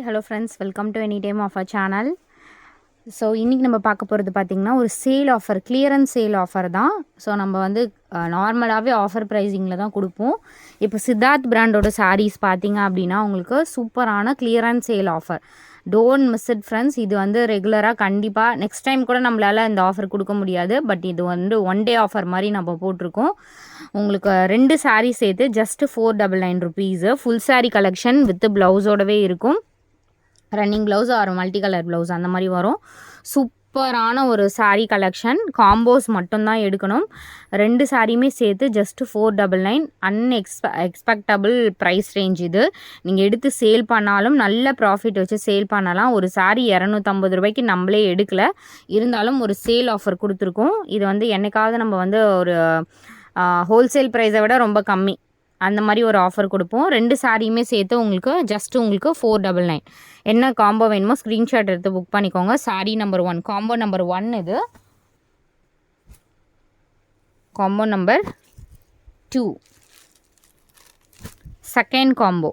Hello friends, welcome to any time of our channel. So இன்றைக்கி நம்ம பார்க்க போகிறது பார்த்திங்கன்னா ஒரு sale offer, clearance sale offer தான். ஸோ நம்ம வந்து நார்மலாகவே ஆஃபர் ப்ரைஸிங்கில் தான் கொடுப்போம். இப்போ சித்தார்த் பிராண்டோட சாரீஸ் பார்த்திங்க அப்படின்னா உங்களுக்கு சூப்பரான clearance sale offer. Don't miss it friends. இது வந்து ரெகுலராக கண்டிப்பாக நெக்ஸ்ட் டைம் கூட நம்மளால் இந்த ஆஃபர் கொடுக்க முடியாது. பட் இது வந்து ஒன் டே ஆஃபர் மாதிரி நம்ம போட்டிருக்கோம். உங்களுக்கு 2 சாரீ சேர்த்து just 499 rupees. Full sari collection with ப்ளவுஸோடவே இருக்கும். Running blouse or multi colour blouse அந்த மாதிரி வரும். சூப்பரான ஒரு சாரீ கலெக்ஷன். காம்போஸ் மட்டும்தான் எடுக்கணும். 2 சாரியுமே சேர்த்து ஜஸ்ட் 499. எக்ஸ்பெக்டபிள் ப்ரைஸ் ரேஞ்ச் இது. நீங்கள் எடுத்து சேல் பண்ணாலும் நல்ல ப்ராஃபிட் வச்சு சேல் பண்ணலாம். ஒரு சாரீ 250 ரூபாய்க்கு நம்மளே எடுக்கலை, இருந்தாலும் ஒரு சேல் ஆஃபர் கொடுத்துருக்கோம். இது வந்து என்னைக்காவது நம்ம வந்து ஒரு ஹோல்சேல் ப்ரைஸை விட ரொம்ப கம்மி அந்த மாதிரி ஒரு ஆஃபர் கொடுப்போம். 2 சாரியுமே சேர்த்து உங்களுக்கு ஜஸ்ட் உங்களுக்கு 499. என்ன காம்போ வேணுமோ ஸ்க்ரீன்ஷாட் எடுத்து புக் பண்ணிக்கோங்க. சாரீ நம்பர் 1, காம்போ நம்பர் 1 இது. Combo number 2 second combo.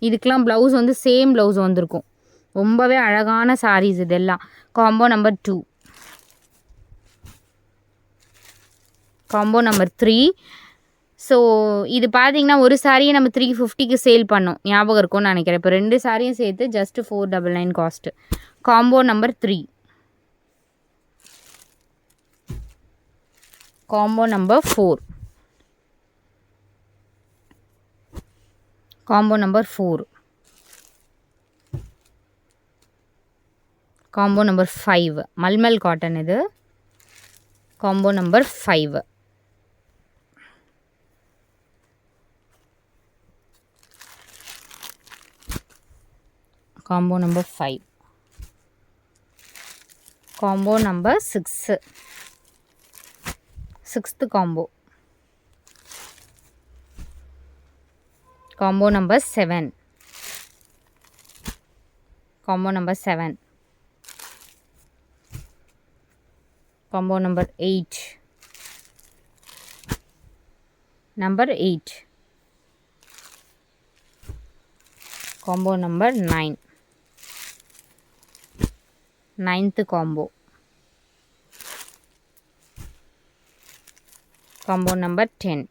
இதுக்கெலாம் ப்ளவுஸ் வந்து சேம் ப்ளவுஸ் வந்திருக்கும். ரொம்பவே அழகான சாரீஸ் இதெல்லாம். Combo number 2. Combo number 3. So இது பார்த்தீங்கன்னா ஒரு சாரியை நம்ம 350க்கு சேல் பண்ணோம், ஞாபகம் இருக்கும்னு நினைக்கிறேன். இப்போ 2 சாரியும் சேர்த்து just 499 cost. Combo number 3. Combo number 4. Combo number 4. Combo number 5 மல்மல் காட்டன் இது. Combo number 5. Combo number 5. Combo number 6. 6th combo. Combo number 7. Combo number 7. Combo number 8. Number 8. Combo number 9. 9th combo. Combo number 10.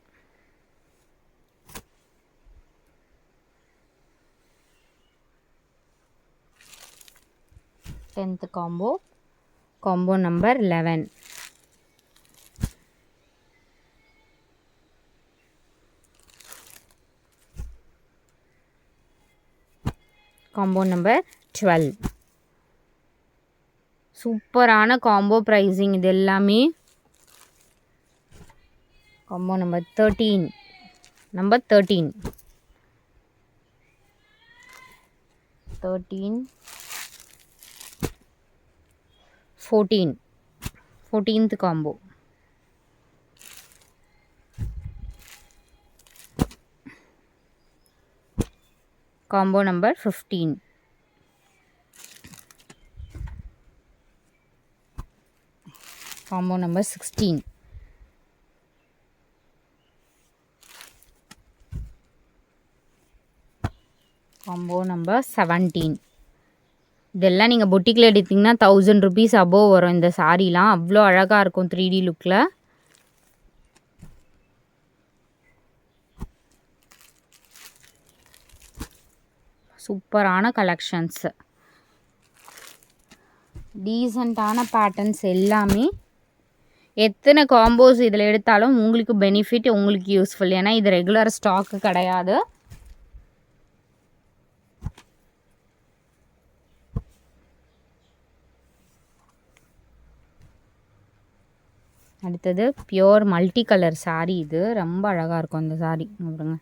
Tenth combo. Combo number 11. Combo number 12. சூப்பரான combo pricing இது எல்லாமே. Combo number 13. Number 13. 13. 14. 14th combo. Combo number 15. Combo number 16. Combo number 17. இதெல்லாம் நீங்கள் பொட்டிக்கில் எடுத்திங்கன்னா 1000 rupees above வரும். இந்த சாரீலாம் அவ்வளோ அழகாக இருக்கும் 3D லுக்கில். சூப்பரான கலெக்ஷன்ஸு, டீசெண்டான பேட்டர்ன்ஸ் எல்லாமே. எத்தனை காம்போஸ் இதில் எடுத்தாலும் உங்களுக்கு பெனிஃபிட், உங்களுக்கு யூஸ்ஃபுல். ஏன்னா இது ரெகுலர் ஸ்டாக்கு கிடையாது. அடுத்தது பியோர் மல்டி கலர் சாரீ. இது ரொம்ப அழகாக இருக்கும் இந்த சாரீ. பாருங்க,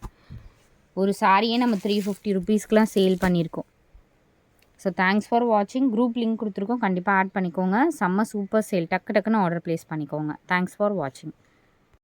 ஒரு சாரியே நம்ம 350 ருபீஸ்க்கெலாம் சேல் பண்ணியிருக்கோம். ஸோ தேங்க்ஸ் ஃபார் வாட்சிங். குரூப் லிங்க் கொடுத்துருக்கோம், கண்டிப்பாக ஆட் பண்ணிக்கோங்க. செம்ம சூப்பர் சேல். டக்குன்னு ஆர்டர் ப்ளேஸ் பண்ணிக்கோங்க. தேங்க்ஸ் ஃபார் வாட்சிங்.